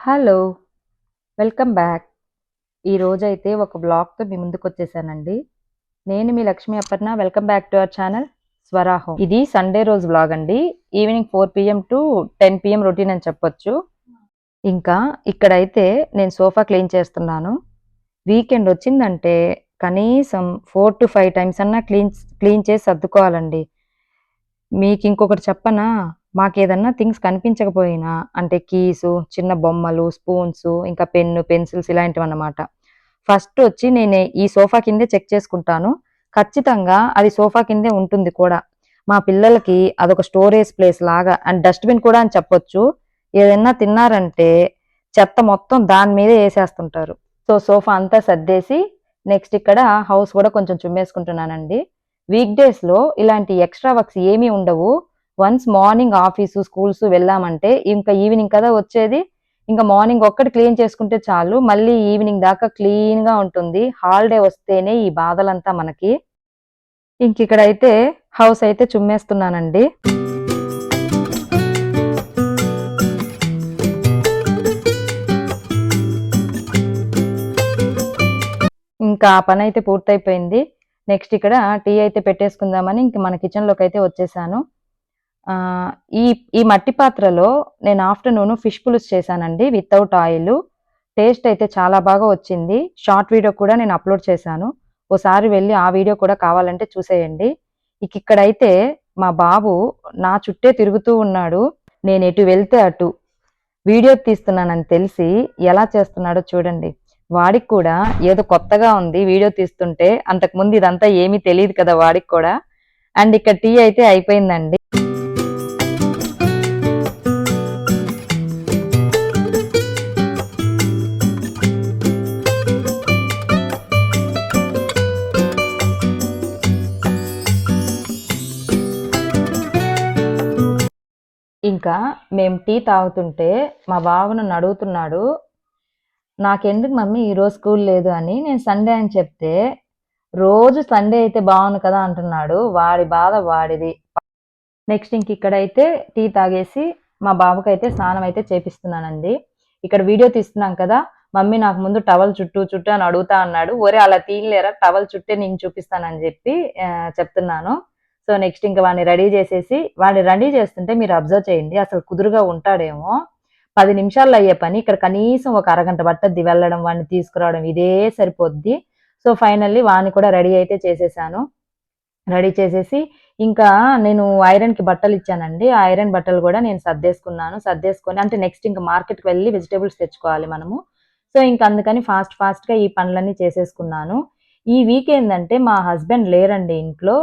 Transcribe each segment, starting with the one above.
Hello! Welcome back. ఈరోజైతే ఒక వ్లాగ్‌తో మీ ముందుకొచ్చేసానండి. నేను మీ Lakshmi Aparna. Welcome back to our channel Swara home. ఇది సండే రోజు వ్లాగ్ అండి. Evening 4 PM to 10 PM routine అని చెప్పొచ్చు. ఇంకా ఇక్కడైతే నేను సోఫా క్లీన్ చేస్తున్నాను. వీకెండ్ వచ్చిందంటే కనీసం 4-5 టైమ్స్ అన్నా క్లీన్ చేసి సర్దుకోవాలండి. మీకింకొకటి చెప్పనా? మాకేదన్నా థింగ్స్ కనిపించకపోయినా అంటే కీసు, చిన్న బొమ్మలు, స్పూన్సు, ఇంకా పెన్ను, పెన్సిల్స్ ఇలాంటివన్నమాట. ఫస్ట్ వచ్చి నేను ఈ సోఫా కిందే చెక్ చేసుకుంటాను. ఖచ్చితంగా అది సోఫా కిందే ఉంటుంది కూడా. మా పిల్లలకి అదొక స్టోరేజ్ ప్లేస్ లాగా అండ్ డస్ట్‌బిన్ కూడా అని చెప్పొచ్చు. ఏదన్నా తిన్నారంటే చెత్త మొత్తం దాని మీదే ఏసేస్తుంటారు. సో, సోఫా అంతా సర్దేసి నెక్స్ట్ ఇక్కడ హౌస్ కూడా కొంచెం చిమ్మేసుకుంటున్నానండి. వీక్ డేస్‌లో ఇలాంటి ఎక్స్‌ట్రా వర్క్స్ ఏమీ ఉండవు. వన్స్ మార్నింగ్ ఆఫీసు, స్కూల్స్ వెళ్ళామంటే ఇంకా ఈవినింగ్ కదా వచ్చేది. ఇంక మార్నింగ్ ఒక్కటి క్లీన్ చేసుకుంటే చాలు. మళ్ళీ ఈవినింగ్ దాకా క్లీన్‌గా ఉంటుంది. హాలిడే వస్తేనే ఈ బాధలంతా మనకి. ఇంకిక్కడైతే హౌస్ అయితే చుమ్మేస్తున్నానండి. ఇంకా ఆ పనైతే పూర్తయిపోయింది. నెక్స్ట్ ఇక్కడ టీ అయితే పెట్టేసుకుందామని ఇంక మన కిచెన్‌లోకైతే వచ్చేసాను. ఆహ్, ఈ ఈ మట్టి పాత్రలో నేను ఆఫ్టర్‌నూన్ ఫిష్ పులుసు చేశానండి వితౌట్ ఆయిలు. టేస్ట్ అయితే చాలా బాగా వచ్చింది. షార్ట్ వీడియో కూడా నేను అప్‌లోడ్ చేశాను. ఓసారి వెళ్లి ఆ వీడియో కూడా కావాలంటే చూసేయండి. ఇకిక్కడైతే మా బాబు నా చుట్టే తిరుగుతూ ఉన్నాడు. నేనెటు వెళ్తే అటు. వీడియో తీస్తున్నానని తెలిసి ఎలా చేస్తున్నాడో చూడండి. వాడికి కూడా ఏదో కొత్తగా ఉంది వీడియో తీస్తుంటే. అంతకుముందు ఇదంతా ఏమీ తెలీదు కదా వాడికి కూడా. అండ్ ఇక్కడ టీ అయితే అయిపోయిందండి. ఇంకా మేము టీ తాగుతుంటే మా బావ నన్ను అడుగుతున్నాడు, నాకెందుకు మమ్మీ ఈరోజు స్కూల్ లేదు అని. నేను సండే అని చెప్తే, రోజు సండే అయితే బావుండు కదా అంటున్నాడు. వాడి బాధ వాడిది. నెక్స్ట్ ఇంకిక్కడైతే టీ తాగేసి మా బాబుకైతే స్నానం అయితే చేపిస్తున్నానండి. ఇక్కడ వీడియో తీస్తున్నాం కదా! మమ్మీ నాకు ముందు టవల్ చుట్టు అని అడుగుతా అన్నాడు. ఒరేయ్! అలా తీయనులేరా టవల్ చుట్టే నేను చూపిస్తానని జెప్పి చెప్తున్నాను. సో, నెక్స్ట్ ఇంక వాడిని రెడీ జేసేసి వాడిని రెడీ చేస్తుంటే మీరు అబ్జర్వ్ చేయండి. అసలు కుదురుగా ఉంటాడేమో. 10 నిమిషాల్లో అయ్యే పని ఇక్కడ కనీసం ఒక అరగంట పట్టద్ది వెళ్ళడం, వాడిని తీసుకురావడం ఇదే సరిపోద్ది. సో, ఫైనల్లీ వాడిని కూడా రెడీ అయితే చేసేసాను. రెడీ చేసేసి ఇంకా నేను ఐరన్‌కి బట్టలిచ్చానండి. ఆ ఐరన్ బట్టలు గూడా నేను సర్దేసుకున్నాను. సర్దేసుకొని అంటే నెక్స్ట్ ఇంక మార్కెట్‌కి వెళ్లి వెజిటబుల్స్ తెచ్చుకోవాలి మనము. సో, ఇంక అందుకని ఫాస్ట్‌గా ఈ పనులన్నీ చేసేసుకున్నాను. ఈ వీక్ ఏందంటే మా హస్బెండ్ లేరండి ఇంట్లో.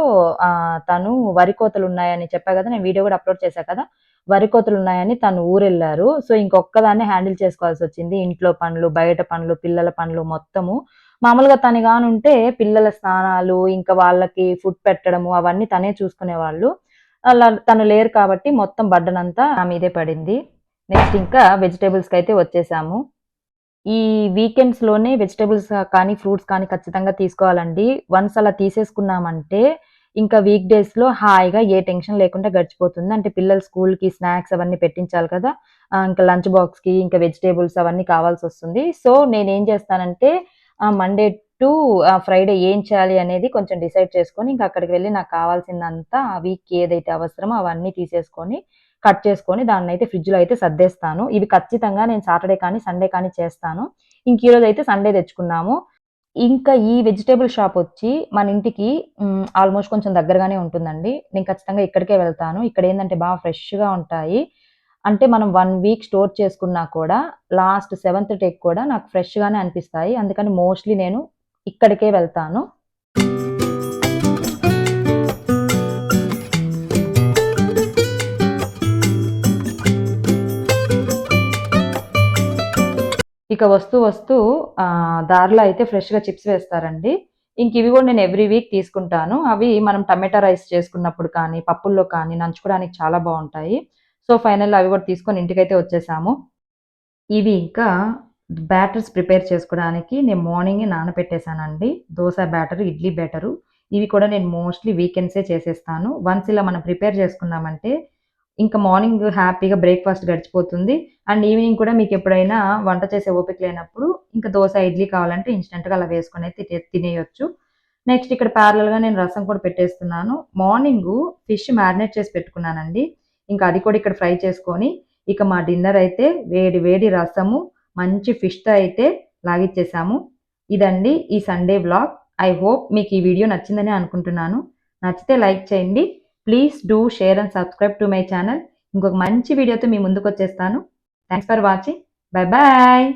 తను వరి కోతలున్నాయని చెప్పా గదా! నేను వీడియో గూడా అప్‌లోడ్ చేశా కదా! వరి కోతలున్నాయని తను ఊరెళ్లారు. So, ఇంకొక్కదాన్నే handle చేసుకోవాల్సొచ్చింది. ఇంట్లో పనులు, బయట పనులు, పిల్లల పనులు మొత్తము. మామూలుగా తను గానుంటే పిల్లల స్నానాలు, ఇంకా వాళ్ళకి ఫుడ్ పెట్టడము అవన్నీ తనే చూసుకునేవాళ్ళు. అలా తను లేరు కాబట్టి మొత్తం బర్డెనంతా నా మీదే పడింది. నెక్స్ట్ ఇంకా వెజిటబుల్స్‌కైతే వచ్చేసాము. ఈ వీకెండ్స్‌లోనే వెజిటబుల్స్ కానీ, ఫ్రూట్స్ కానీ ఖచ్చితంగా తీసుకోవాలండి. వన్స్ అలా తీసేసుకున్నామంటే, ఇంకా వీక్ డేస్‌లో హాయిగా ఏ టెన్షన్ లేకుండా గడిచిపోతుంది. అంటే పిల్లలు స్కూల్‌కి స్నాక్స్ అవన్నీ పెట్టించాలి కదా! ఇంకా లంచ్ బాక్స్‌కి ఇంకా వెజిటబుల్స్ అవన్నీ కావాల్సొస్తుంది. సో, నేనేం చేస్తానంటే మండే టు ఫ్రైడే ఏం చేయాలి అనేది కొంచెం డిసైడ్ చేసుకొని, ఇంక అక్కడికి వెళ్లి నాకు కావాల్సిందంతా ఆ వీక్‌కి ఏదైతే అవసరమో అవన్నీ తీసేసుకొని కట్ చేసుకొని దాన్నయితే ఫ్రిడ్జ్‌లో అయితే సర్దేస్తాను. ఇవి ఖచ్చితంగా నేను సాటర్‌డే కానీ, సండే కానీ చేస్తాను. ఇంక ఈరోజైతే సండే తెచ్చుకున్నాము. ఇంకా ఈ వెజిటబుల్ షాపొచ్చి మన ఇంటికి ఆల్‌మోస్ట్ కొంచెం దగ్గరగానే ఉంటుందండి. నేను ఖచ్చితంగా ఇక్కడికే వెళ్తాను. ఇక్కడేందంటే బాగా ఫ్రెష్‌గా ఉంటాయి. అంటే మనం 1 వీక్ స్టోర్ చేసుకున్నా కూడా లాస్ట్ సెవెంత్ డేకి కూడా నాకు ఫ్రెష్‌గానే అనిపిస్తాయి. అందుకని మోస్ట్‌లీ నేను ఇక్కడికే వెళ్తాను. ఇక వస్తూ దారిలో అయితే ఫ్రెష్‌గా చిప్స్ వేస్తారండి. ఇంకివి గూడా నేను ఎవ్రీ వీక్ తీసుకుంటాను. అవి మనం టమాటా రైస్ చేసుకున్నప్పుడు కానీ, పప్పుల్లో కానీ నంచుకోవడానికి చాలా బావుంటాయి. సో, ఫైనల్‌లో అవి గూడా తీసుకొని ఇంటికైతే వచ్చేసాము. ఇవి ఇంకా బ్యాటర్స్ ప్రిపేర్ చేసుకోవడానికి నేను మార్నింగే నానబెట్టేసానండి. Dosa batter, idli batter. ఇవి కూడా నేను మోస్ట్‌లీ వీకెండ్సే చేసేస్తాను. వన్స్ ఇలా మనం ప్రిపేర్ చేసుకున్నామంటే ఇంకా మార్నింగ్ హ్యాపీగా బ్రేక్ఫాస్ట్ గడిచిపోతుంది. అండ్ ఈవినింగ్ కూడా మీకు ఎప్పుడైనా వంట చేసే ఓపిక లేనప్పుడు ఇంకా దోస, ఇడ్లీ కావాలంటే ఇన్‌స్టంట్‌గా అలా వేసుకొని అయితే తినేయొచ్చు. నెక్స్ట్ ఇక్కడ ప్యారలల్‌గా నేను రసం కూడా పెట్టేస్తున్నాను. మార్నింగు ఫిష్ మ్యారినేట్ చేసి పెట్టుకున్నానండి. ఇంకా అది కూడా ఇక్కడ ఫ్రై చేసుకొని, ఇక మా డిన్నర్ అయితే వేడి వేడి రసము, మంచి ఫిష్‌తో అయితే లాగిచ్చేసాము. ఇదండి ఈ సండే వ్లాగ్. ఐ హోప్ మీకు ఈ వీడియో నచ్చిందని అనుకుంటున్నాను. నచ్చితే లైక్ చేయండి. Please do share and subscribe to my channel. ఇంకొక మంచి వీడియోతో మీ ముందుకొచ్చేస్తాను. Thanks for watching. Bye bye.